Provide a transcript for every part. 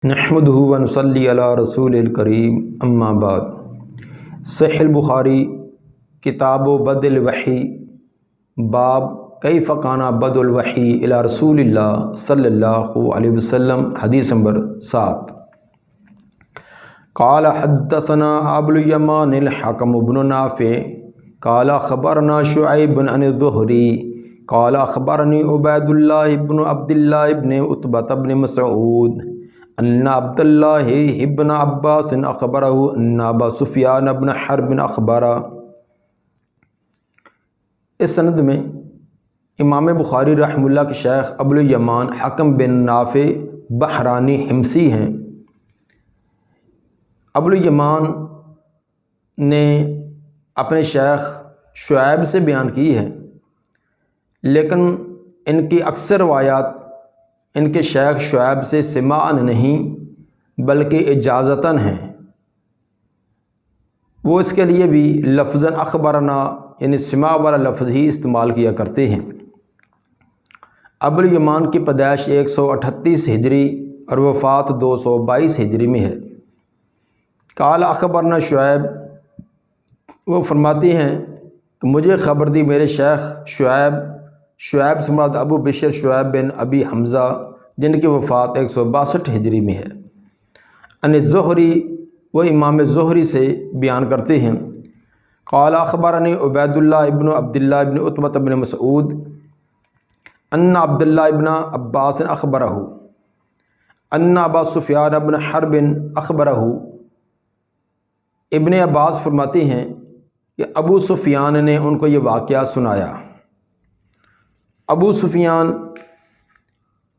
نحمدہ و نصلی علی رسول الکریم اما بعد۔ صحیح البخاری کتاب و بدء الوحی باب کیف کان بدء الوحی الی رسول اللہ صلی اللہ علیہ وسلم، حدیث نمبر 7۔ قال حدثنا ابو الیمان الحکم بن نافع قال خبرنا شعیب عن الزہری قال اخبرنی عبید اللہ بن عبد اللہ بن عتبہ بن مسعود ان عبد اللہ ابن عباس اخبرہ ان ابا سفیان بن حرب اخبرہ۔ اس سند میں امام بخاری رحمہ اللہ کے شیخ ابو الیمان حکم بن نافع بحرانی حمصی ہیں۔ ابو الیمان نے اپنے شیخ شعیب سے بیان کی ہے، لیکن ان کی اکثر روایات ان کے شیخ شعیب سے سماعاً نہیں بلکہ اجازتاً ہیں۔ وہ اس کے لیے بھی لفظاً اخبرنا یعنی سماع والا لفظ ہی استعمال کیا کرتے ہیں۔ ابو الیمان کی پیدائش 138 ہجری اور وفات 222 ہجری میں ہے۔ قال اخبرنا شعیب، وہ فرماتے ہیں کہ مجھے خبر دی میرے شیخ شعیب سے مراد ابو بشر شعیب بن ابی حمزہ جن کی وفات 162 ہجری میں ہے۔ ان زہری، وہ امام زہری سے بیان کرتے ہیں۔ قال اخبرنی عبید اللہ ابن عبد اللہ ابن عتبہ بن مسعود ان عبد اللہ ابن عباس اخبرہ ان ابا سفیان بن حرب اخبرہ۔ ابن عباس فرماتے ہیں کہ ابو سفیان نے ان کو یہ واقعہ سنایا۔ ابو سفیان،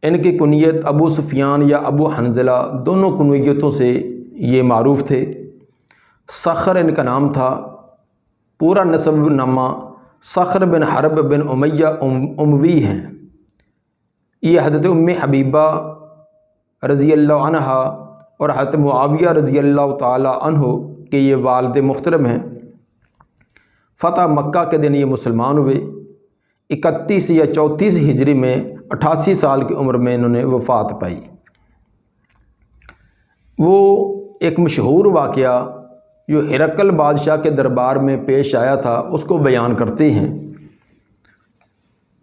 ان کی کنیت ابو سفیان یا ابو حنظلہ دونوں کنیتوں سے یہ معروف تھے۔ صخر ان کا نام تھا، پورا نسب نامہ صخر بن حرب بن امیہ اموی ہیں۔ یہ حضرت ام حبیبہ رضی اللہ عنہ اور حضرت معاویہ رضی اللہ تعالی عنہ کے یہ والد محترم ہیں۔ فتح مکہ کے دن یہ مسلمان ہوئے۔ 31 یا 34 ہجری میں 88 سال کی عمر میں انہوں نے وفات پائی۔ وہ ایک مشہور واقعہ جو ہرقل بادشاہ کے دربار میں پیش آیا تھا اس کو بیان کرتے ہیں۔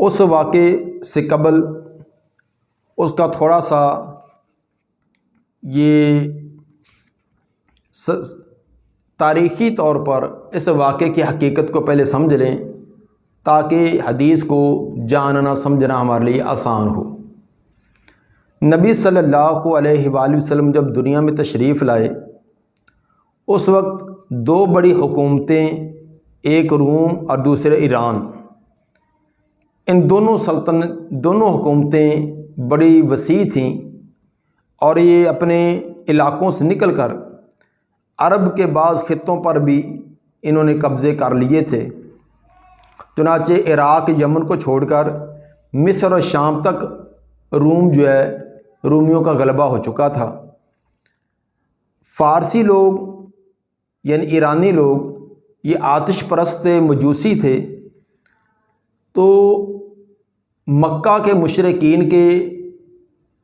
اس واقعے سے قبل اس کا تھوڑا سا یہ تاریخی طور پر اس واقعے کی حقیقت کو پہلے سمجھ لیں تاکہ حدیث کو جاننا سمجھنا ہمارے لیے آسان ہو۔ نبی صلی اللہ علیہ وآلہ وسلم جب دنیا میں تشریف لائے اس وقت دو بڑی حکومتیں، ایک روم اور دوسرے ایران، ان دونوں حکومتیں بڑی وسیع تھیں اور یہ اپنے علاقوں سے نکل کر عرب کے بعض خطوں پر بھی انہوں نے قبضے کر لیے تھے۔ چنانچہ عراق یمن کو چھوڑ کر مصر اور شام تک روم جو ہے رومیوں کا غلبہ ہو چکا تھا۔ فارسی لوگ یعنی ایرانی لوگ یہ آتش پرست مجوسی تھے، تو مکہ کے مشرکین کے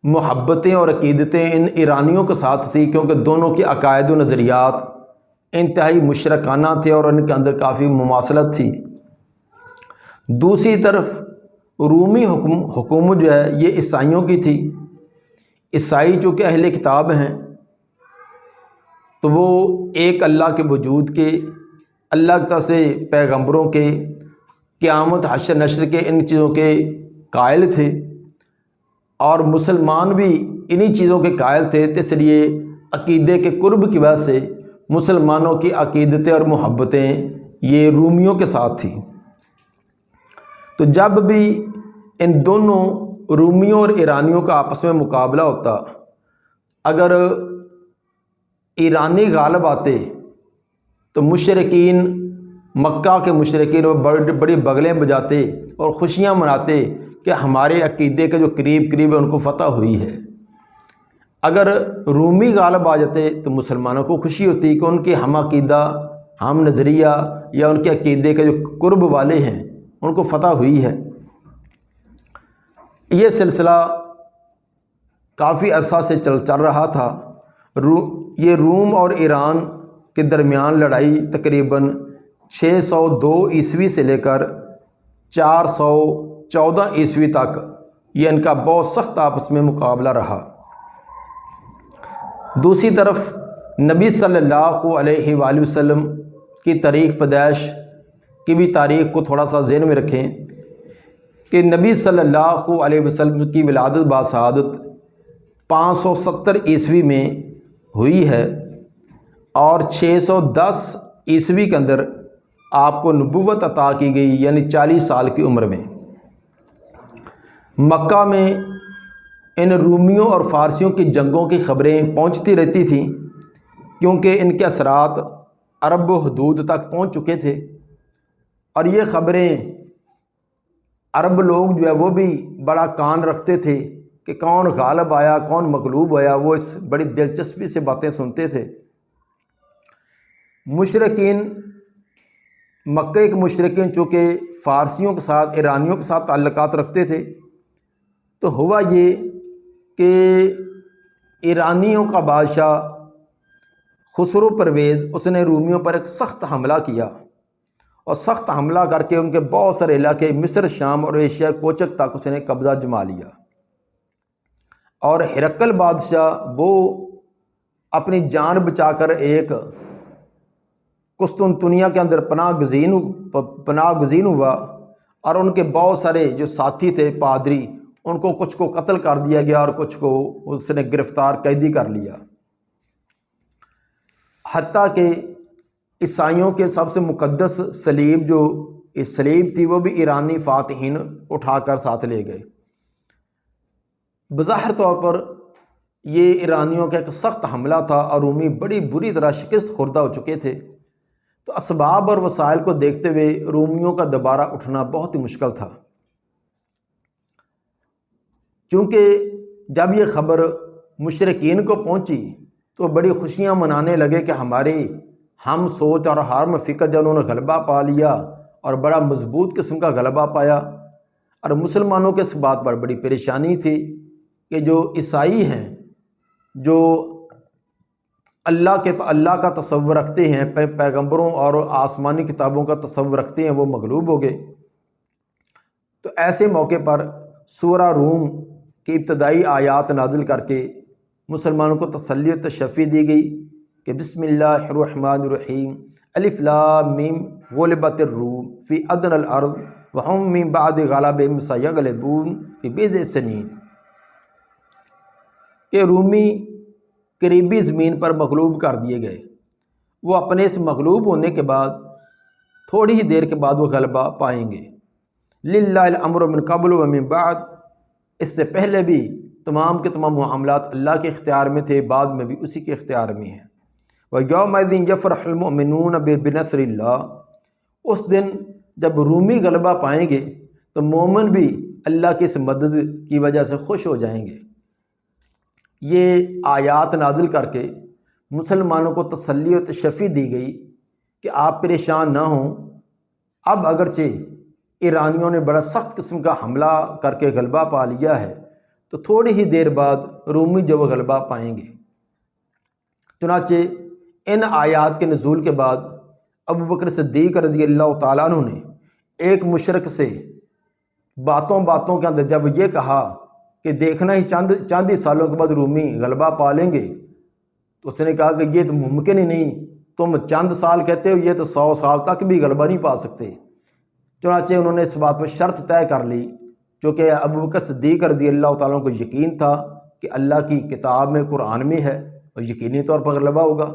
محبتیں اور عقیدتیں ان ایرانیوں کے ساتھ تھی، کیونکہ دونوں کے عقائد و نظریات انتہائی مشرکانہ تھے اور ان کے اندر کافی مماثلت تھی۔ دوسری طرف رومی حکومت جو ہے یہ عیسائیوں کی تھی۔ عیسائی چونکہ اہل کتاب ہیں تو وہ ایک اللہ کے وجود کے، اللہ کی طرف سے پیغمبروں کے، قیامت حشر نشر کے، ان چیزوں کے قائل تھے، اور مسلمان بھی انہی چیزوں کے قائل تھے۔ تو اس لیے عقیدے کے قرب کی وجہ سے مسلمانوں کی عقیدتیں اور محبتیں یہ رومیوں کے ساتھ تھیں۔ تو جب بھی ان دونوں رومیوں اور ایرانیوں کا آپس میں مقابلہ ہوتا، اگر ایرانی غالب آتے تو مشرکین، مکہ کے مشرکین وہ بڑی بغلیں بجاتے اور خوشیاں مناتے کہ ہمارے عقیدے کے جو قریب ہے ان کو فتح ہوئی ہے۔ اگر رومی غالب آ جاتے تو مسلمانوں کو خوشی ہوتی کہ ان کے ہم عقیدہ، ہم نظریہ یا ان کے عقیدے کے جو قرب والے ہیں ان کو فتح ہوئی ہے۔ یہ سلسلہ کافی عرصہ سے چل رہا تھا۔ یہ روم اور ایران کے درمیان لڑائی تقریباً 602 عیسوی سے لے کر 414 عیسوی تک یہ ان کا بہت سخت آپس میں مقابلہ رہا۔ دوسری طرف نبی صلی اللہ علیہ وآلہ وسلم کی تاریخ پیدائش کی بھی تاریخ کو تھوڑا سا ذہن میں رکھیں کہ نبی صلی اللہ علیہ وسلم کی ولادت باسعادت 570 عیسوی میں ہوئی ہے اور 610 عیسوی کے اندر آپ کو نبوت عطا کی گئی، یعنی 40 سال کی عمر میں۔ مکہ میں ان رومیوں اور فارسیوں کی جنگوں کی خبریں پہنچتی رہتی تھیں، کیونکہ ان کے اثرات عرب و حدود تک پہنچ چکے تھے، اور یہ خبریں عرب لوگ جو ہے وہ بھی بڑا کان رکھتے تھے کہ کون غالب آیا، کون مغلوب آیا، وہ اس بڑی دلچسپی سے باتیں سنتے تھے۔ مشرکین مکہ کے مشرکین چونکہ فارسیوں کے ساتھ، ایرانیوں کے ساتھ تعلقات رکھتے تھے، تو ہوا یہ کہ ایرانیوں کا بادشاہ خسرو پرویز اس نے رومیوں پر ایک سخت حملہ کیا، اور سخت حملہ کر کے ان کے بہت سارے علاقے مصر، شام اور ایشیا کوچک تک اس نے قبضہ جما لیا، اور ہرقل بادشاہ وہ اپنی جان بچا کر ایک قسطنطنیہ کے اندر پناہ گزین ہوا، اور ان کے بہت سارے جو ساتھی تھے پادری، ان کو کچھ کو قتل کر دیا گیا اور کچھ کو اس نے گرفتار قیدی کر لیا۔ حتیٰ کہ عیسائیوں کے سب سے مقدس صلیب، جو اس صلیب تھی، وہ بھی ایرانی فاتحین اٹھا کر ساتھ لے گئے۔ بظاہر طور پر یہ ایرانیوں کا ایک سخت حملہ تھا اور رومی بڑی بری طرح شکست خوردہ ہو چکے تھے، تو اسباب اور وسائل کو دیکھتے ہوئے رومیوں کا دوبارہ اٹھنا بہت ہی مشکل تھا۔ چونکہ جب یہ خبر مشرکین کو پہنچی تو بڑی خوشیاں منانے لگے کہ ہم سوچ اور ہم فکر جب انہوں نے غلبہ پا لیا اور بڑا مضبوط قسم کا غلبہ پایا، اور مسلمانوں کے اس بات پر بڑی پریشانی تھی کہ جو عیسائی ہیں، جو اللہ کا تصور رکھتے ہیں، پیغمبروں اور آسمانی کتابوں کا تصور رکھتے ہیں، وہ مغلوب ہو گئے۔ تو ایسے موقع پر سورہ روم کی ابتدائی آیات نازل کر کے مسلمانوں کو تسلی و تشفی دی گئی کہ بسم اللہ الرحمن الرحیم، الف لام میم غلبت الروم فی ادنی الارض وہم من بعد غلبہم سیغلبون فی بضع سنین، کہ رومی قریبی زمین پر مغلوب کر دیے گئے، وہ اپنے اس مغلوب ہونے کے بعد تھوڑی ہی دیر کے بعد وہ غلبہ پائیں گے۔ للہ الامر من قبل و من بعد، اس سے پہلے بھی تمام کے تمام معاملات اللہ کے اختیار میں تھے، بعد میں بھی اسی کے اختیار میں ہیں۔ وَيَوْمَئِذٍ يَفْرَحُ الْمُؤْمِنُونَ بِنَصْرِ اللَّهِ، اس دن جب رومی غلبہ پائیں گے تو مومن بھی اللہ کی اس مدد کی وجہ سے خوش ہو جائیں گے۔ یہ آیات نازل کر کے مسلمانوں کو تسلی و تشفی دی گئی کہ آپ پریشان نہ ہوں، اب اگرچہ ایرانیوں نے بڑا سخت قسم کا حملہ کر کے غلبہ پا لیا ہے، تو تھوڑی ہی دیر بعد رومی جو وہ غلبہ پائیں گے۔ چنانچہ ان آیات کے نزول کے بعد ابو بکر صدیق رضی اللہ تعالیٰ عنہ نے ایک مشرک سے باتوں کے اندر جب یہ کہا کہ دیکھنا ہی چند ہی سالوں کے بعد رومی غلبہ پا لیں گے، تو اس نے کہا کہ یہ تو ممکن ہی نہیں، تم چند سال کہتے ہو، یہ تو 100 سال تک بھی غلبہ نہیں پا سکتے۔ چنانچہ انہوں نے اس بات پر شرط طے کر لی، چونکہ ابو بکر صدیق رضی اللہ تعالیٰ کو یقین تھا کہ اللہ کی کتاب میں، قرآن میں ہے، اور یقینی طور پر غلبہ ہوگا۔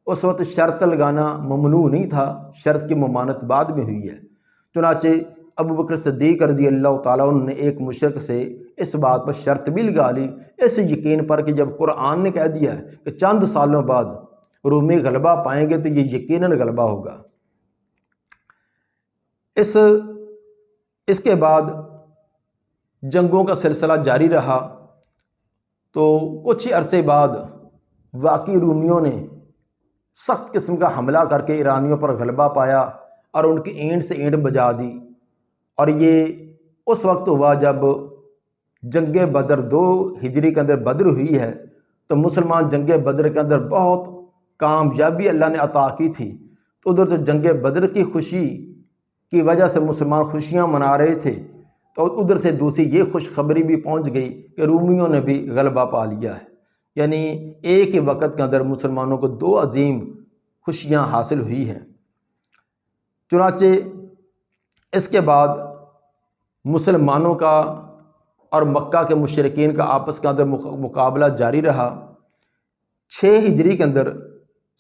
اس وقت شرط لگانا ممنوع نہیں تھا، شرط کی ممانعت بعد میں ہوئی ہے۔ چنانچہ ابو بکر صدیق رضی اللہ تعالیٰ عنہ نے ایک مشرک سے اس بات پر شرط بھی لگا لی، اس یقین پر کہ جب قرآن نے کہہ دیا ہے کہ چند سالوں بعد رومی غلبہ پائیں گے تو یہ یقیناً غلبہ ہوگا۔ اس کے بعد جنگوں کا سلسلہ جاری رہا، تو کچھ ہی عرصے بعد واقعی رومیوں نے سخت قسم کا حملہ کر کے ایرانیوں پر غلبہ پایا اور ان کی اینٹ سے اینٹ بجا دی، اور یہ اس وقت ہوا جب جنگ بدر 2 ہجری کے اندر بدر ہوئی ہے، تو مسلمان جنگ بدر کے اندر بہت کامیابی اللہ نے عطا کی تھی، تو ادھر تو جنگ بدر کی خوشی کی وجہ سے مسلمان خوشیاں منا رہے تھے، تو ادھر سے دوسری یہ خوشخبری بھی پہنچ گئی کہ رومیوں نے بھی غلبہ پا لیا ہے۔ یعنی ایک ہی وقت کے اندر مسلمانوں کو 2 عظیم خوشیاں حاصل ہوئی ہیں۔ چنانچہ اس کے بعد مسلمانوں کا اور مکہ کے مشرکین کا آپس کے اندر مقابلہ جاری رہا۔ 6 ہجری کے اندر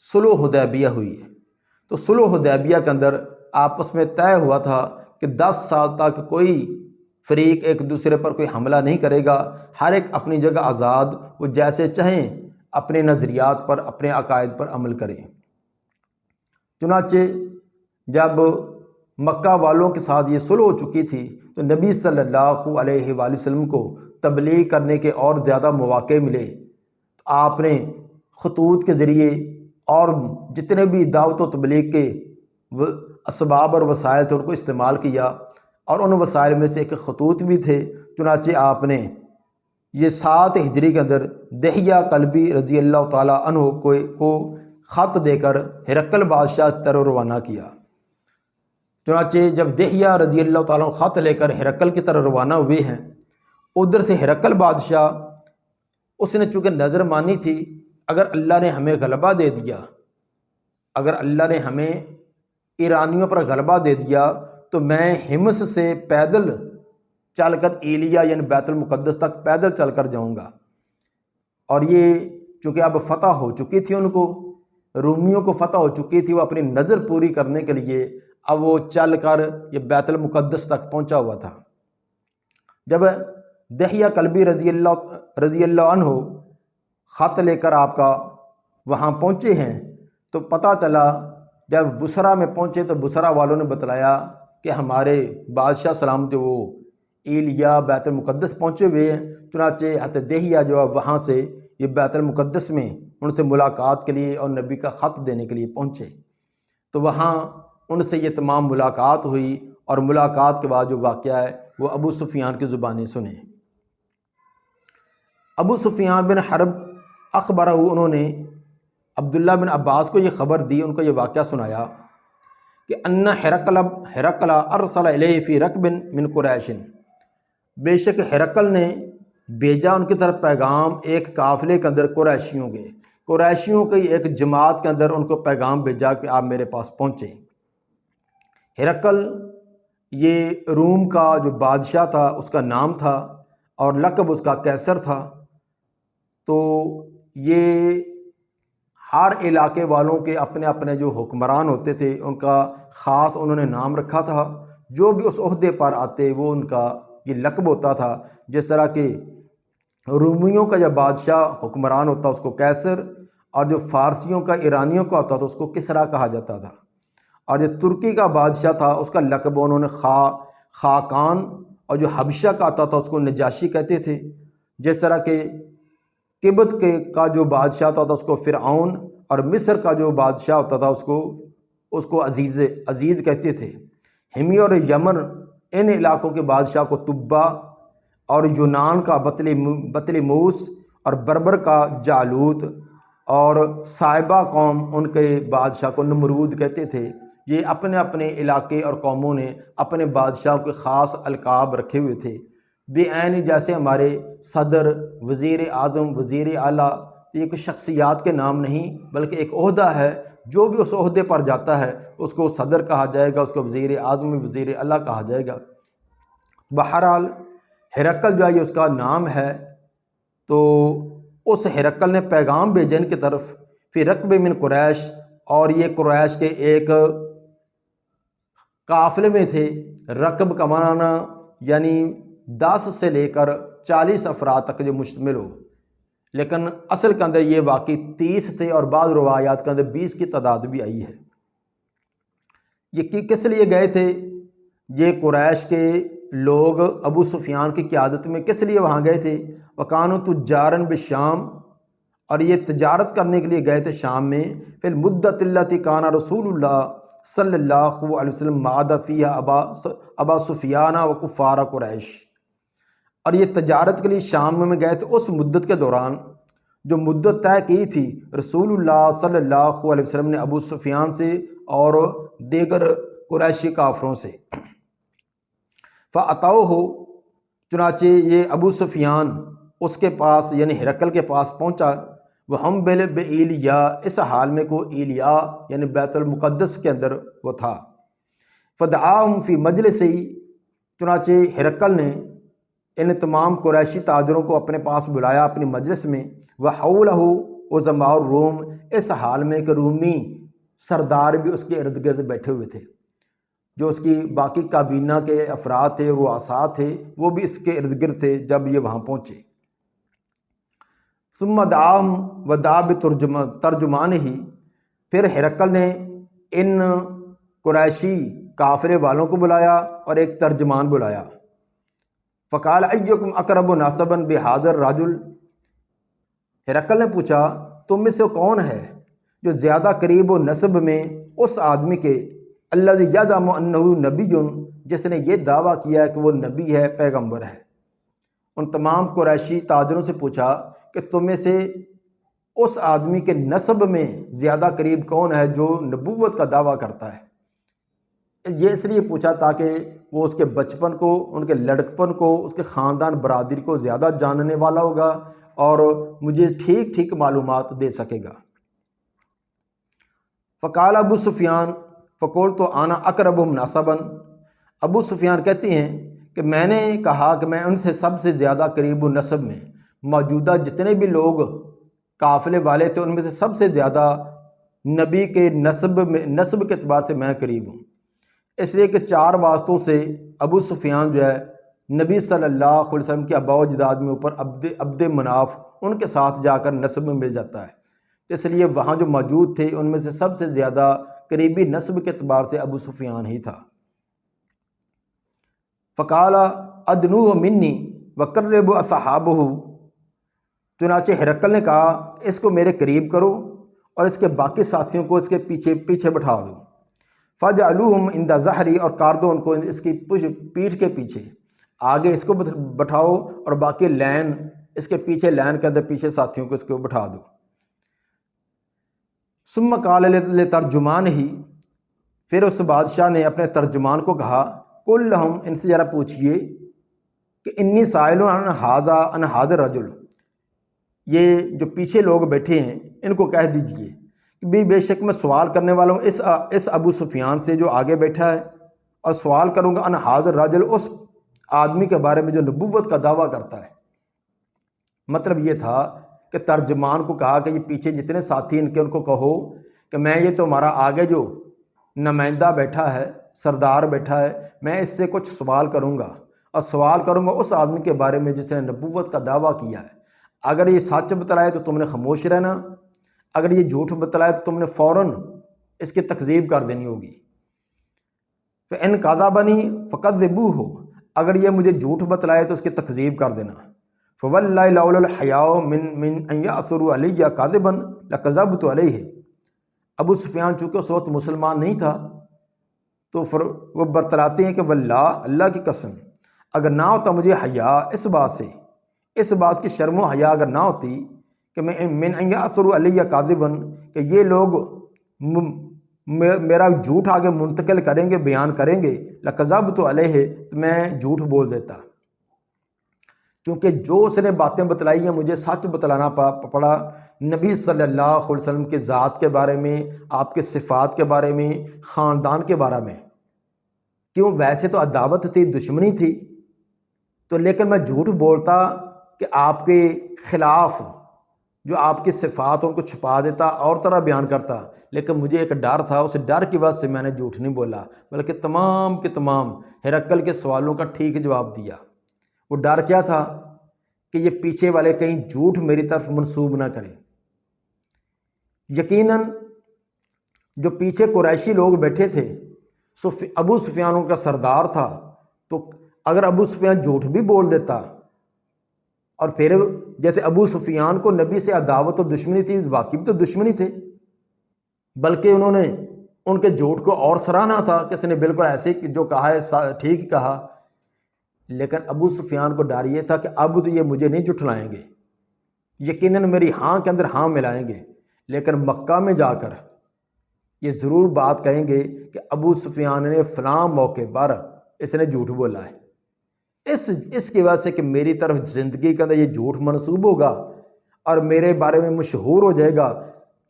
صلح حدیبیہ ہوئی ہے، تو صلح حدیبیہ کے اندر آپس میں طے ہوا تھا کہ 10 سال تک کوئی فریق ایک دوسرے پر کوئی حملہ نہیں کرے گا، ہر ایک اپنی جگہ آزاد، وہ جیسے چاہیں اپنے نظریات پر، اپنے عقائد پر عمل کریں۔ چنانچہ جب مکہ والوں کے ساتھ یہ صلح ہو چکی تھی تو نبی صلی اللہ علیہ وآلہ وسلم کو تبلیغ کرنے کے اور زیادہ مواقع ملے، تو آپ نے خطوط کے ذریعے اور جتنے بھی دعوت و تبلیغ کے اسباب اور وسائل تھے ان کو استعمال کیا، اور ان وسائل میں سے ایک خطوط بھی تھے۔ چنانچہ آپ نے یہ 7 ہجری کے اندر دحیہ کلبی رضی اللہ تعالیٰ عنہ کو خط دے کر ہرقل بادشاہ کی طرف روانہ کیا۔ چنانچہ جب دحیہ رضی اللہ تعالیٰ عنہ خط لے کر ہرقل کی طرف روانہ ہوئے ہیں، ادھر سے ہرقل بادشاہ، اس نے چونکہ نظر مانی تھی اگر اللہ نے ہمیں غلبہ دے دیا، اگر اللہ نے ہمیں ایرانیوں پر غلبہ دے دیا تو میں حمص سے پیدل چل کر ایلیا یعنی بیت المقدس تک پیدل چل کر جاؤں گا، اور یہ چونکہ اب فتح ہو چکی تھی، ان کو رومیوں کو فتح ہو چکی تھی، وہ اپنی نظر پوری کرنے کے لیے اب وہ چل کر یہ بیت المقدس تک پہنچا ہوا تھا۔ جب دحیہ کلبی رضی اللہ عنہ خط لے کر آپ کا وہاں پہنچے ہیں، تو پتہ چلا جب بصرہ میں پہنچے تو بصرہ والوں نے بتلایا کہ ہمارے بادشاہ سلام جو وہ ایلیا بیت المقدس پہنچے ہوئے ہیں۔ چنانچہ حضرت دحیہ جو ہے وہاں سے یہ بیت المقدس میں ان سے ملاقات کے لیے اور نبی کا خط دینے کے لیے پہنچے، تو وہاں ان سے یہ تمام ملاقات ہوئی، اور ملاقات کے بعد جو واقعہ ہے وہ ابو سفیان کی زبانیں سنیں۔ ابو سفیان بن حرب اخبرہ، انہوں نے عبداللہ بن عباس کو یہ خبر دی، ان کو یہ واقعہ سنایا کہ ان ہرقل ارسل الیہ فی رکب من قریش، بے شک ہرقل نے بھیجا ان کی طرف پیغام ایک قافلے کے اندر قریشیوں کی ایک جماعت کے اندر ان کو پیغام بھیجا کہ آپ میرے پاس پہنچے۔ ہرقل یہ روم کا جو بادشاہ تھا اس کا نام تھا، اور لقب اس کا قیصر تھا، تو یہ ہر علاقے والوں کے اپنے اپنے جو حکمران ہوتے تھے ان کا خاص انہوں نے نام رکھا تھا، جو بھی اس عہدے پر آتے وہ ان کا یہ لقب ہوتا تھا۔ جس طرح کہ رومیوں کا جب بادشاہ حکمران ہوتا اس کو قیصر، اور جو فارسیوں کا ایرانیوں کا ہوتا تھا اس کو کسریٰ کہا جاتا تھا، اور جو ترکی کا بادشاہ تھا اس کا لقب انہوں نے خاقان، اور جو حبشہ کا آتا تھا اس کو نجاشی کہتے تھے۔ جس طرح کہ قبط کا جو بادشاہ ہوتا تھا اس کو فرعون، اور مصر کا جو بادشاہ ہوتا تھا اس کو عزیز کہتے تھے۔ ہمی اور یمن ان علاقوں کے بادشاہ کو تبا، اور یونان کا بطلیموس، اور بربر کا جالوت، اور صائبہ قوم ان کے بادشاہ کو نمرود کہتے تھے۔ یہ اپنے اپنے علاقے اور قوموں نے اپنے بادشاہ کے خاص القاب رکھے ہوئے تھے، بے عین جیسے ہمارے صدر، وزیر اعظم، وزیر اعلیٰ، یہ کوئی شخصیات کے نام نہیں بلکہ ایک عہدہ ہے، جو بھی اس عہدے پر جاتا ہے اس کو صدر کہا جائے گا، اس کو وزیر اعظم، وزیر اعلیٰ کہا جائے گا۔ بہرحال ہرقل جو ہے یہ اس کا نام ہے، تو اس ہرقل نے پیغام بھیجا ان کی طرف فی رکب من قریش، اور یہ قریش کے ایک قافلے میں تھے۔ رکب کا معنی یعنی 10 سے لے کر 40 افراد تک جو مشتمل ہو، لیکن اصل کے اندر یہ واقعی 30 تھے، اور بعض روایات کے اندر 20 کی تعداد بھی آئی ہے۔ یہ کس لیے گئے تھے؟ یہ قریش کے لوگ ابو سفیان کی قیادت میں کس لیے وہاں گئے تھے؟ وکانوا تجارا بالشام، اور یہ تجارت کرنے کے لیے گئے تھے شام میں۔ فی المدت التی کان رسول اللہ صلی اللہ علیہ وسلم معاد فیہا ابا سفیان و کفار قریش، اور یہ تجارت کے لیے شام میں گئے تھے، اس مدت کے دوران جو مدت طے کی تھی رسول اللہ صلی اللہ علیہ وسلم نے ابو سفیان سے اور دیگر قریشی کافروں سے، فَأَتَوْهُ، چنانچہ یہ ابو سفیان اس کے پاس یعنی ہرقل کے پاس پہنچا، وہ ہم بِإِیلِیا، اس حال میں کو ایلیا یعنی بیت المقدس کے اندر وہ تھا، فَدَعَاهُمْ فِي مَجْلِسِهِ، چنانچہ ہرقل نے ان تمام قریشی تاجروں کو اپنے پاس بلایا اپنی مجلس میں، وَحَوْلَهُ عُظَمَاءُ الروم، اس حال میں کہ رومی سردار بھی اس کے ارد گرد بیٹھے ہوئے تھے، جو اس کی باقی کابینہ کے افراد تھے، رؤساء تھے، وہ بھی اس کے ارد گرد تھے جب یہ وہاں پہنچے۔ ثم دعاهم ودعا بترجمانہ، پھر ہرقل نے ان قریشی کافرے والوں کو بلایا اور ایک ترجمان بلایا، فقال ایکم اقرب نسبا بہذا الرجل، ہرقل نے پوچھا تم میں سے کون ہے جو زیادہ قریب و نسب میں اس آدمی کے الذی یزعم انہ نبی، جس نے یہ دعویٰ کیا ہے کہ وہ نبی ہے، پیغمبر ہے۔ ان تمام قریشی تاجروں سے پوچھا کہ تم میں سے اس آدمی کے نسب میں زیادہ قریب کون ہے جو نبوت کا دعویٰ کرتا ہے۔ یہ اس لیے پوچھا تاکہ وہ اس کے بچپن کو، ان کے لڑکپن کو، اس کے خاندان برادری کو زیادہ جاننے والا ہوگا اور مجھے ٹھیک ٹھیک معلومات دے سکے گا۔ فقال ابو سفیان فقلت انا اقربهم نسبا، ابو سفیان کہتے ہیں کہ میں نے کہا کہ میں ان سے سب سے زیادہ قریب نسب میں، موجودہ جتنے بھی لوگ قافلے والے تھے ان میں سے سب سے زیادہ نبی کے نسب کے اعتبار سے میں قریب ہوں، اس لیے کہ 4 واسطوں سے ابو سفیان جو ہے نبی صلی اللہ علیہ وسلم کے آباء و اجداد میں اوپر عبد مناف ان کے ساتھ جا کر نسب میں مل جاتا ہے، اس لیے وہاں جو موجود تھے ان میں سے سب سے زیادہ قریبی نسب کے اعتبار سے ابو سفیان ہی تھا۔ فقال ادنوہ منی وقرب اصحابہ، چنانچہ ہرقل نے کہا اس کو میرے قریب کرو اور اس کے باقی ساتھیوں کو اس کے پیچھے بٹھا دو، فجعلوہم عند ظہری، اور کار دو ان کو اس کی پیٹھ کے پیچھے، آگے اس کو بٹھاؤ اور باقی لین اس کے پیچھے، لین کے اندر پیچھے ساتھیوں کو اس کو بٹھا دو۔ ثم قال لترجمانہ، پھر اس بادشاہ نے اپنے ترجمان کو کہا قل لہم، ان سے ذرا پوچھئے کہ انی سائل عن ھذا الرجل، یہ جو پیچھے لوگ بیٹھے ہیں ان کو کہہ دیجئے کہ بے شک میں سوال کرنے والا ہوں اس ابو سفیان سے جو آگے بیٹھا ہے، اور سوال کروں گا عن ھذا الرجل، اس آدمی کے بارے میں جو نبوت کا دعویٰ کرتا ہے۔ مطلب یہ تھا کہ ترجمان کو کہا کہ یہ پیچھے جتنے ساتھی ان کو کہو کہ میں یہ تمہارا آگے جو نمائندہ بیٹھا ہے، سردار بیٹھا ہے، میں اس سے کچھ سوال کروں گا، اور سوال کروں گا اس آدمی کے بارے میں جس نے نبوت کا دعویٰ کیا ہے۔ اگر یہ سچ بتلائے تو تم نے خاموش رہنا، اگر یہ جھوٹ بتلائے تو تم نے فوراً اس کی تکذیب کر دینی ہوگی۔ فَإِنْ كَذَبَنِي فَكَذِّبُوهُ، اگر یہ مجھے جھوٹ بتلائے تو اس کی تکذیب کر دینا۔ فواللہ لولا الحیاء من ان یأثروا علی کاذبا لکذبت علیہ، ابو سفیان چونکہ اس وقت مسلمان نہیں تھا تو وہ برتلاتے ہیں کہ واللہ، اللہ کی قسم، اگر نہ ہوتا مجھے حیا اس بات سے، اس بات کی شرم و حیا اگر نہ ہوتی کہ میں من ان یأثروا علی کاذبا، کہ یہ لوگ میرا جھوٹ آگے منتقل کریں گے، بیان کریں گے، لکذبت علیہ، تو میں جھوٹ بول دیتا، کیونکہ جو اس نے باتیں بتلائی ہیں مجھے سچ بتلانا پڑا نبی صلی اللہ علیہ وسلم کے ذات کے بارے میں، آپ کے صفات کے بارے میں، خاندان کے بارے میں۔ کیوں؟ ویسے تو عداوت تھی، دشمنی تھی، تو لیکن میں جھوٹ بولتا کہ آپ کے خلاف جو آپ کی صفات ان کو چھپا دیتا، اور طرح بیان کرتا، لیکن مجھے ایک ڈر تھا، اس ڈر کی وجہ سے میں نے جھوٹ نہیں بولا، بلکہ تمام کے تمام ہرقل کے سوالوں کا ٹھیک جواب دیا۔ وہ ڈر کیا تھا کہ یہ پیچھے والے کہیں جھوٹ میری طرف منسوب نہ کریں۔ یقیناً جو پیچھے قریشی لوگ بیٹھے تھے، ابو سفیان ان کا سردار تھا، تو اگر ابو سفیان جھوٹ بھی بول دیتا، اور پھر جیسے ابو سفیان کو نبی سے عداوت و دشمنی تھی، باقی بھی تو دشمنی تھے، بلکہ انہوں نے ان کے جھوٹ کو اور سراہنا تھا کہ اس نے بالکل ایسے جو کہا ہے ٹھیک کہا، لیکن ابو سفیان کو ڈر یہ تھا کہ اب تو یہ مجھے نہیں جھٹلائیں گے، یقیناً میری ہاں کے اندر ہاں ملائیں گے، لیکن مکہ میں جا کر یہ ضرور بات کہیں گے کہ ابو سفیان نے فلاں موقع پر اس نے جھوٹ بولا ہے، اس کی وجہ سے کہ میری طرف زندگی کے اندر یہ جھوٹ منسوب ہوگا اور میرے بارے میں مشہور ہو جائے گا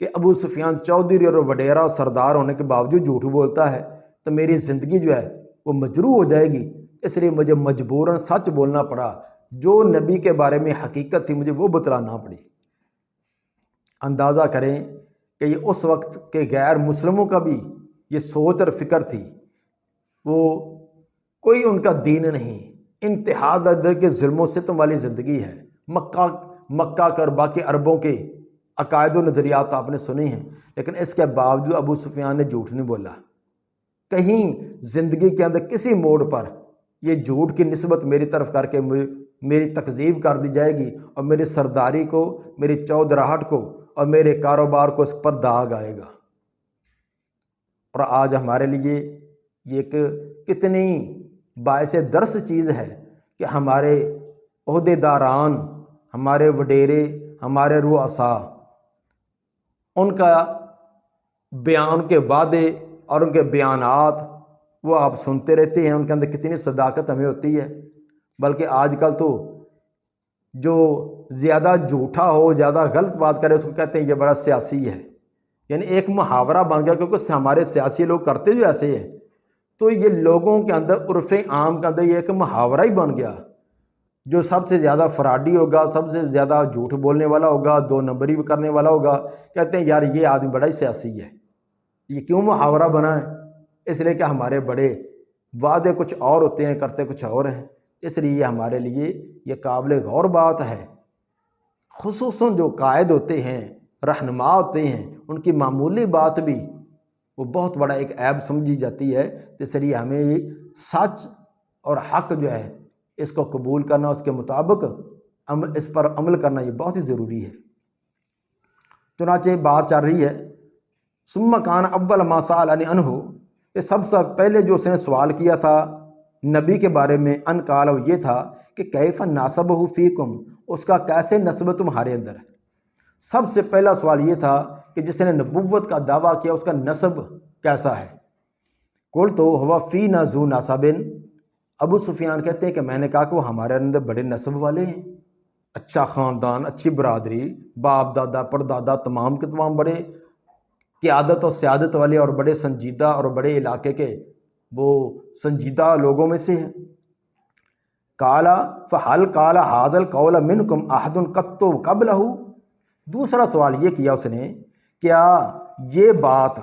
کہ ابو سفیان چودھری اور وڈیرا اور سردار ہونے کے باوجود جھوٹ بولتا ہے، تو میری زندگی جو ہے وہ مجروح ہو جائے گی، اس لیے مجھے مجبوراً سچ بولنا پڑا، جو نبی کے بارے میں حقیقت تھی مجھے وہ بتلانا پڑی۔ اندازہ کریں کہ یہ اس وقت کے غیر مسلموں کا بھی یہ سوچ اور فکر تھی، وہ کوئی ان کا دین نہیں، انتہا درجے کے ظلم و ستم والی زندگی ہے۔ مکہ اور باقی عربوں کے عقائد و نظریات آپ نے سنے ہیں، لیکن اس کے باوجود ابو سفیان نے جھوٹ نہیں بولا۔ کہیں زندگی کے اندر کسی موڑ پر یہ جھوٹ کی نسبت میری طرف کر کے میری تکذیب کر دی جائے گی اور میری سرداری کو، میری چودراہٹ کو اور میرے کاروبار کو اس پر داغ آئے گا۔ اور آج ہمارے لیے یہ ایک کتنی باعث درس چیز ہے کہ ہمارے عہدے داران، ہمارے وڈیرے، ہمارے رؤساء، ان کا بیان کے وعدے اور ان کے بیانات وہ آپ سنتے رہتے ہیں، ان کے اندر کتنی صداقت ہمیں ہوتی ہے۔ بلکہ آج کل تو جو زیادہ جھوٹا ہو، زیادہ غلط بات کرے، اس کو کہتے ہیں یہ بڑا سیاسی ہے، یعنی ایک محاورہ بن گیا، کیونکہ ہمارے سیاسی لوگ کرتے جو ایسے ہیں، تو یہ لوگوں کے اندر عرف عام کے اندر یہ ایک محاورہ ہی بن گیا۔ جو سب سے زیادہ فراڈی ہوگا، سب سے زیادہ جھوٹ بولنے والا ہوگا، دو نمبری کرنے والا ہوگا، کہتے ہیں یار یہ آدمی بڑا ہی سیاسی ہے۔ یہ کیوں محاورہ بنا ہے؟ اس لیے کہ ہمارے بڑے وعدے کچھ اور ہوتے ہیں، کرتے کچھ اور ہیں، اس لیے یہ ہمارے لیے یہ قابل غور بات ہے۔ خصوصاً جو قائد ہوتے ہیں، رہنما ہوتے ہیں، ان کی معمولی بات بھی وہ بہت بڑا ایک عیب سمجھی جاتی ہے، اس لیے ہمیں سچ اور حق جو ہے اس کو قبول کرنا، اس کے مطابق اس پر عمل کرنا یہ بہت ہی ضروری ہے۔ چنانچہ بات چل رہی ہے، ثم کان اول ما سأل عنہ، یہ سب سے پہلے جو اس نے سوال کیا تھا نبی کے بارے میں، ان قال، یہ تھا کہ کیف نسبہ فیکم، اس کا کیسے نسب تمہارے اندر ہے۔ سب سے پہلا سوال یہ تھا کہ جس نے نبوت کا دعویٰ کیا اس کا نسب کیسا ہے۔ قلت ہوا فینا ذو نسب، ابو سفیان کہتے ہیں کہ میں نے کہا کہ وہ ہمارے اندر بڑے نسب والے ہیں، اچھا خاندان، اچھی برادری، باپ دادا پردادا تمام کے تمام بڑے قیادت اور سیادت والے اور بڑے سنجیدہ اور بڑے علاقے کے وہ سنجیدہ لوگوں میں سے ہیں۔ قالا فحل قال ھذا القول منکم احد قط قبلہ، دوسرا سوال یہ کیا اس نے، کیا یہ بات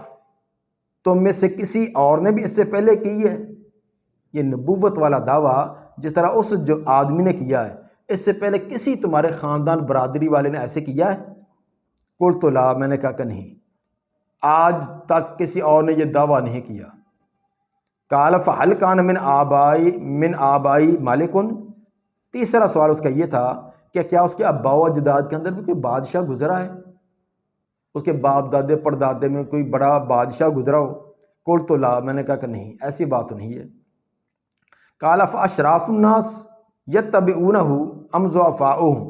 تم میں سے کسی اور نے بھی اس سے پہلے کی ہے؟ یہ نبوت والا دعویٰ جس طرح اس جو آدمی نے کیا ہے، اس سے پہلے کسی تمہارے خاندان برادری والے نے ایسے کیا ہے؟ قلت لا، میں نے کہا کہ نہیں، آج تک کسی اور نے یہ دعویٰ نہیں کیا۔ قال فحل کان من آبائی مالکن، تیسرا سوال اس کا یہ تھا کہ کیا اس کے آباء و اجداد کے اندر بھی کوئی بادشاہ گزرا ہے، اس کے باپ دادے پردادے میں کوئی بڑا بادشاہ گزرا ہو؟ قلت لا، میں نے کہا کہ نہیں، ایسی بات تو نہیں ہے۔ قال فاشراف الناس یتبعونہ ام ضعفاؤہم،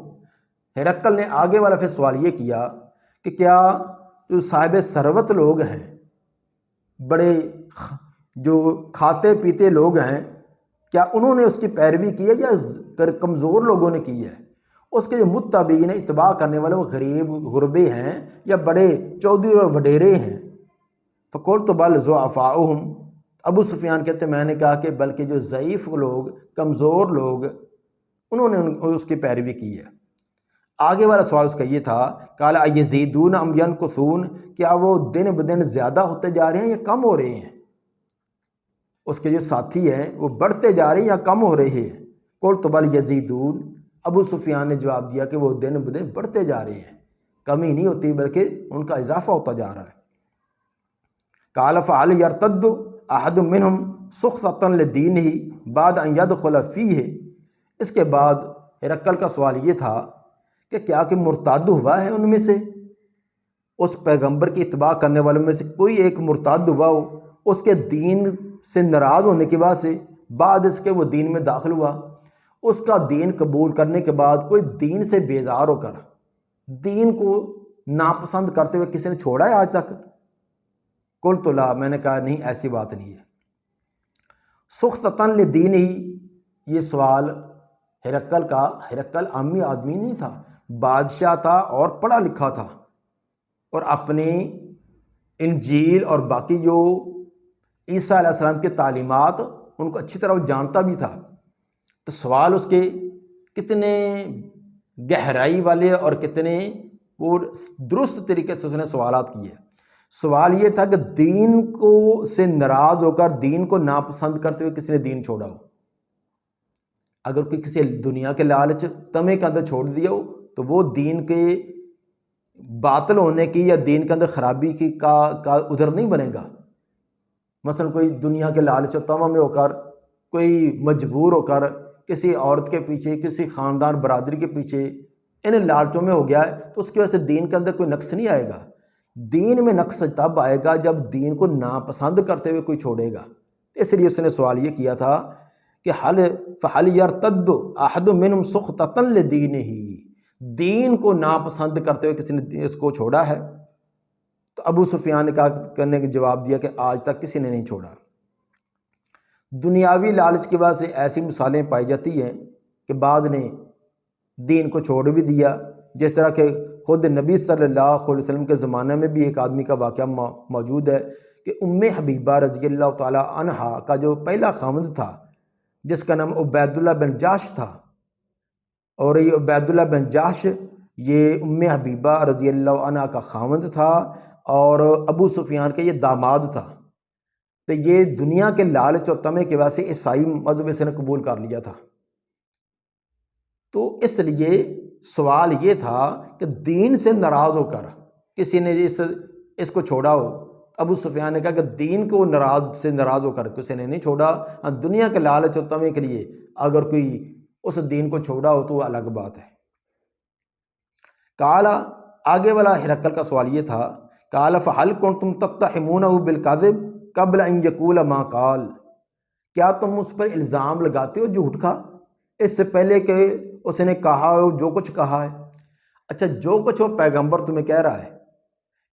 ہرقل نے آگے والا پھر سوال یہ کیا کہ کیا جو صاحب ثروت لوگ ہیں، بڑے جو کھاتے پیتے لوگ ہیں، کیا انہوں نے اس کی پیروی کی ہے یا کمزور لوگوں نے کی ہے؟ اس کے جو متبعین اتباع کرنے والے وہ غریب غربے ہیں یا بڑے چودھری اور وڈیرے ہیں؟ فقلت بل ضعفاؤہم، ابو سفیان کہتے ہیں میں نے کہا کہ بلکہ جو ضعیف لوگ، کمزور لوگ، انہوں نے اس کی پیروی کی ہے۔ آگے والا سوال اس کا یہ تھا، قال ایزیدون ام ینقصون، کیا وہ دن بدن زیادہ ہوتے جا رہے ہیں یا کم ہو رہے ہیں؟ اس کے جو ساتھی ہیں وہ بڑھتے جا رہے ہیں یا کم ہو رہے ہیں؟ قلت بل یزیدون، ابو سفیان نے جواب دیا کہ وہ دن بدن بڑھتے جا رہے ہیں، کمی نہیں ہوتی بلکہ ان کا اضافہ ہوتا جا رہا ہے۔ قال فهل يرتد احد منهم سخطا لدینہ بعد ان يدخل فیہ، اس کے بعد ہرقل کا سوال یہ تھا کہ کیا کہ مرتد ہوا ہے ان میں سے، اس پیغمبر کی اتباع کرنے والوں میں سے کوئی ایک مرتد ہوا ہو، اس کے دین سے ناراض ہونے کی وجہ سے بعد اس کے وہ دین میں داخل ہوا، اس کا دین قبول کرنے کے بعد کوئی دین سے بیزار ہو کر دین کو ناپسند کرتے ہوئے کسی نے چھوڑا ہے آج تک؟ قلت لا، میں نے کہا نہیں، ایسی بات نہیں ہے۔ سخطتاً لدین ہی، یہ سوال ہرقل کا۔ ہرقل عامی آدمی نہیں تھا، بادشاہ تھا اور پڑھا لکھا تھا، اور اپنی انجیل اور باقی جو عیسیٰ علیہ السلام کی تعلیمات ان کو اچھی طرح وہ جانتا بھی تھا۔ تو سوال اس کے کتنے گہرائی والے اور کتنے وہ درست طریقے سے اس نے سوالات کیے۔ سوال یہ تھا کہ دین کو سے ناراض ہو کر دین کو ناپسند کرتے ہوئے کسی نے دین چھوڑا ہو، اگر کوئی کسی دنیا کے لالچ تمے کے اندر چھوڑ دیا ہو تو وہ دین کے باطل ہونے کی یا دین کے اندر خرابی کی کا عذر نہیں بنے گا۔ مثلا کوئی دنیا کے لالچ و تمہ میں ہو کر، کوئی مجبور ہو کر کسی عورت کے پیچھے، کسی خاندان برادری کے پیچھے ان لالچوں میں ہو گیا ہے تو اس کی وجہ سے دین کے اندر کوئی نقص نہیں آئے گا۔ دین میں نقص تب آئے گا جب دین کو ناپسند کرتے ہوئے کوئی چھوڑے گا۔ اس لیے اس نے سوال یہ کیا تھا کہ فَهَلْ يَرْتَدُّ أَحَدٌ مِّنْهُمْ سُخْطَةً لِدِينِهِ، دین کو ناپسند کرتے ہوئے کسی نے اس کو چھوڑا ہے؟ تو ابو سفیان نے کرنے کے جواب دیا کہ آج تک کسی نے نہیں چھوڑا۔ دنیاوی لالچ کی وجہ سے ایسی مثالیں پائی جاتی ہیں کہ بعض نے دین کو چھوڑ بھی دیا، جس طرح کہ خود نبی صلی اللہ علیہ وسلم کے زمانے میں بھی ایک آدمی کا واقعہ موجود ہے کہ ام حبیبہ رضی اللہ تعالی عنہا کا جو پہلا خاوند تھا، جس کا نام عبید اللہ بن جاش تھا، اور یہ عبید اللہ بن جاش یہ ام حبیبہ رضی اللہ عنہا کا خاوند تھا اور ابو سفیان کا یہ داماد تھا۔ تو یہ دنیا کے لالچ اور طمع کی وجہ سے عیسائی مذہب اس نے قبول کر لیا تھا۔ تو اس لیے سوال یہ تھا کہ دین سے ناراض ہو کر کسی نے اس کو چھوڑا ہو۔ ابو سفیان نے کہا کہ دین کو ناراض ہو کر کسی نے نہیں چھوڑا، دنیا کے لالچ اور طمع کے لیے اگر کوئی اس دین کو چھوڑا ہو تو وہ الگ بات ہے۔ قال، آگے والا ہرقل کا سوال یہ تھا، قال فهل كنتم تتهمونه بالكذب قبل ان يقول ما قال، کیا تم اس پر الزام لگاتے ہو جھوٹ کا اس سے پہلے کہ اس نے کہا ہو جو کچھ کہا ہے؟ اچھا، جو کچھ وہ پیغمبر تمہیں کہہ رہا ہے،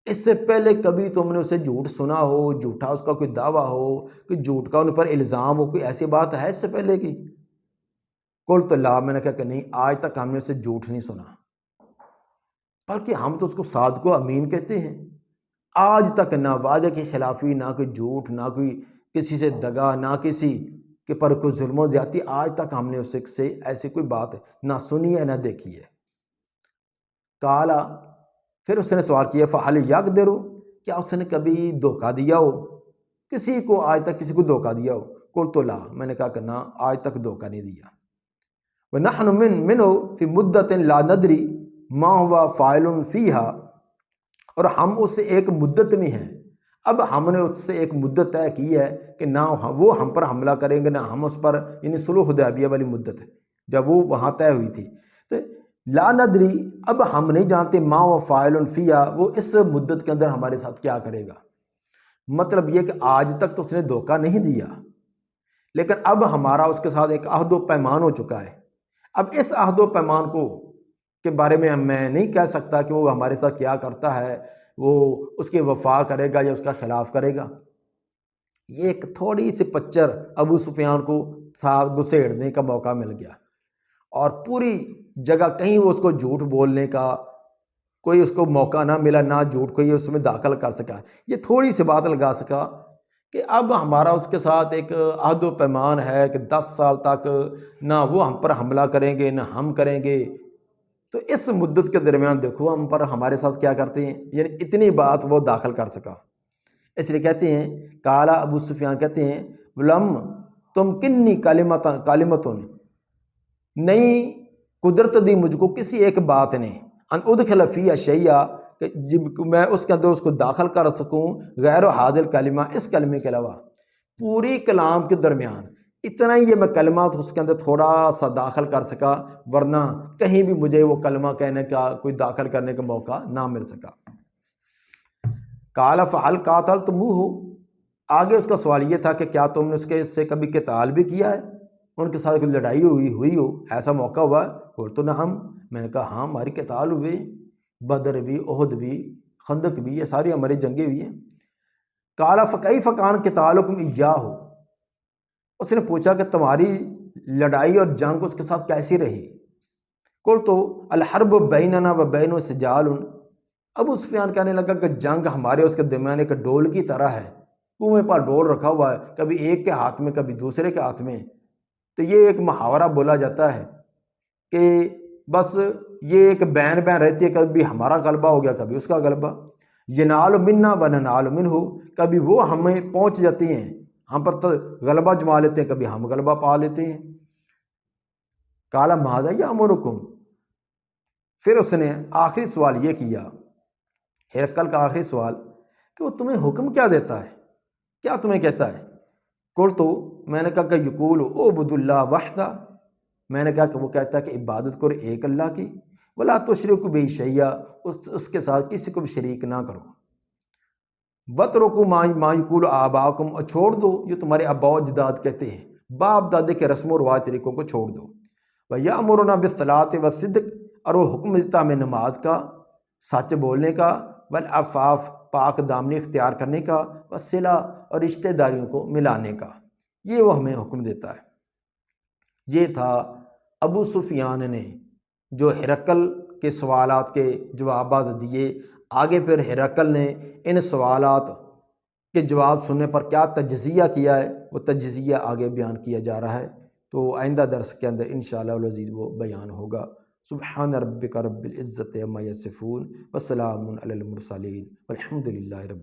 اس سے پہلے کبھی تم نے اسے جھوٹ سنا ہو، جھوٹا اس کا کوئی دعویٰ ہو، کہ جھوٹ کا ان پر الزام ہو، کوئی ایسی بات ہے اس سے پہلے کی؟ قلت لا، میں نے کہا کہ نہیں، آج تک ہم نے اسے جھوٹ نہیں سنا، بلکہ ہم تو اس کو صادق و امین کہتے ہیں۔ آج تک نہ وعدے کی خلافی، نہ کوئی جھوٹ، نہ کوئی کسی سے دغا، نہ کسی کے پر کوئی ظلم و زیادتی، آج تک ہم نے اس سے ایسی کوئی بات نہ سنی ہے نہ دیکھی ہے۔ کالا، پھر اس نے سوال کیا، فَهَلْ يَقْدِرُ، کیا اس نے کبھی دھوکہ دیا ہو کسی کو؟ آج تک کسی کو دھوکہ دیا ہو؟ قلت لا، میں نے کہا کہ نہ، آج تک دھوکہ نہیں دیا۔ وَنَحْنُ مِنْهُ فِي مُدَّةٍ لَا نَدْرِي مَا هُوَ فَاعِلٌ فِيهَا، اور ہم اس سے ایک مدت میں ہیں، اب ہم نے اس سے ایک مدت طے کی ہے کہ نہ وہ ہم پر حملہ کریں گے نہ ہم اس پر، یعنی صلح حدیبیہ والی مدت ہے جب وہ وہاں طے ہوئی تھی۔ تو لا ندری، اب ہم نہیں جانتے، ما و فاعل فیہا، وہ اس مدت کے اندر ہمارے ساتھ کیا کرے گا۔ مطلب یہ کہ آج تک تو اس نے دھوکہ نہیں دیا، لیکن اب ہمارا اس کے ساتھ ایک عہد و پیمان ہو چکا ہے۔ اب اس عہد و پیمان کو کے بارے میں میں نہیں کہہ سکتا کہ وہ ہمارے ساتھ کیا کرتا ہے، وہ اس کی وفا کرے گا یا اس کا خلاف کرے گا۔ یہ ایک تھوڑی سی پچر ابو سفیان کو ساتھ گھسیڑنے کا موقع مل گیا، اور پوری جگہ کہیں وہ اس کو جھوٹ بولنے کا کوئی اس کو موقع نہ ملا، نہ جھوٹ کو یہ اس میں داخل کر سکا۔ یہ تھوڑی سی بات لگا سکا کہ اب ہمارا اس کے ساتھ ایک عہد و پیمان ہے کہ 10 سال تک نہ وہ ہم پر حملہ کریں گے نہ ہم کریں گے، تو اس مدت کے درمیان دیکھو ہم پر ہمارے ساتھ کیا کرتے ہیں، یعنی اتنی بات وہ داخل کر سکا۔ اس لیے کہتے ہیں، کالا، ابو سفیان کہتے ہیں، ولم تم کنی کالمتن، نہیں قدرت دی مجھ کو کسی ایک بات نے، ان ادخل فی اشیاء، کہ میں اس کے اندر اس کو داخل کر سکوں، غیر حاضر کلمہ، اس کلمے کے علاوہ پوری کلام کے درمیان اتنا ہی یہ میں کلمات اس کے اندر تھوڑا سا داخل کر سکا، ورنہ کہیں بھی مجھے وہ کلمہ کہنے کا کوئی داخل کرنے کا موقع نہ مل سکا۔ قال فهل قاتلتموہ، آگے اس کا سوال یہ تھا کہ کیا تم نے اس سے کبھی قتال بھی کیا ہے؟ ان کے ساتھ کوئی لڑائی ہوئی ہو، ایسا موقع ہوا؟ قلت نعم، میں نے کہا ہاں ہماری قتال ہوئے، بدر بھی، احد بھی، خندق بھی، یہ ساری ہماری جنگیں ہوئی ہیں۔ قال فکیف کان قتالکم ایاہ، اس نے پوچھا کہ تمہاری لڑائی اور جنگ اس کے ساتھ کیسی رہی؟ قلت الحرب بیننا و بین سجال، ابو سفیان کہنے لگا کہ جنگ ہمارے اس کے درمیان ایک ڈول کی طرح ہے، کنویں پر ڈول رکھا ہوا ہے، کبھی ایک کے ہاتھ میں کبھی دوسرے کے ہاتھ میں۔ تو یہ ایک محاورہ بولا جاتا ہے کہ بس یہ ایک بین رہتی ہے، کبھی ہمارا غلبہ ہو گیا کبھی اس کا غلبہ، ینال منا و ننال منہ، کبھی وہ ہمیں پہنچ جاتی ہیں، ہم پر تو غلبہ جما لیتے ہیں، کبھی ہم غلبہ پا لیتے ہیں۔ قال ماذا یامرکم، پھر اس نے آخری سوال یہ کیا، ہرقل کا آخری سوال، کہ وہ تمہیں حکم کیا دیتا ہے، کیا تمہیں کہتا ہے؟ قلت، میں نے کہا کہ یقول اعبد اللہ وحدہ، میں نے کہا کہ وہ کہتا ہے کہ عبادت کرو ایک اللہ کی، ولا تشرکوا بہ شیئا، اس کے ساتھ کسی کو بھی شریک نہ کرو، واترکوا ما یقول آباؤکم، اور چھوڑ دو جو تمہارے آباء و اجداد کہتے ہیں، باپ دادے کے رسم و رواج طریقوں کو چھوڑ دو۔ وَيَأْمُرُنَا بِالصَّلَاةِ وَالصِّدْقِ، اور وہ حکم دیتا ہمیں نماز کا، سچ بولنے کا، والعفاف، پاک دامنی اختیار کرنے کا، والصلہ، اور رشتہ داریوں کو ملانے کا، یہ وہ ہمیں حکم دیتا ہے۔ یہ تھا ابو سفیان نے جو ہرقل کے سوالات کے جوابات دیے۔ آگے پھر ہرقل نے ان سوالات کے جواب سننے پر کیا تجزیہ کیا ہے، وہ تجزیہ آگے بیان کیا جا رہا ہے، تو آئندہ درس کے اندر انشاءاللہ العزیز وہ بیان ہوگا۔ سبحان ربک رب العزت عما یصفون، وسلام علی المرسلین، والحمد للہ رب